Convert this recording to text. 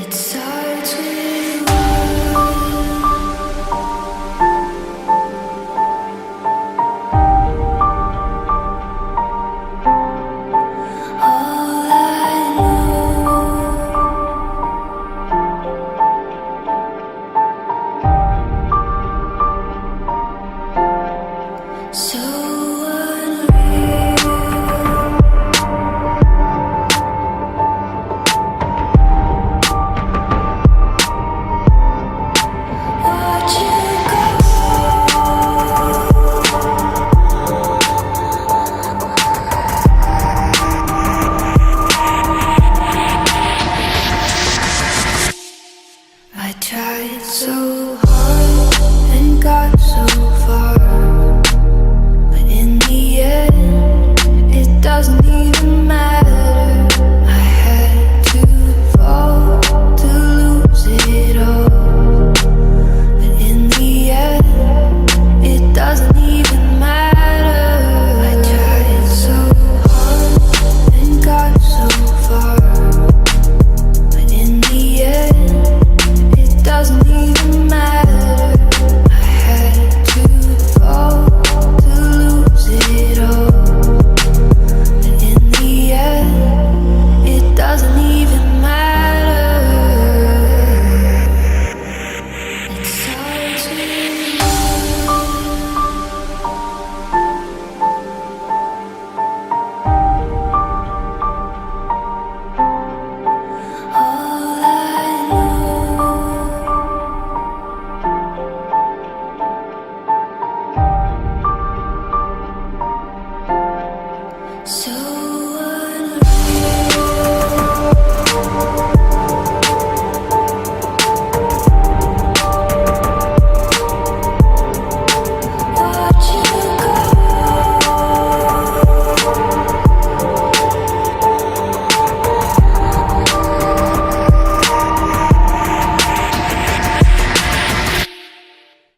It starts with all I know. So unreal. Watch you go. I tried so hard and got so far, but in the end, it doesn't even matter.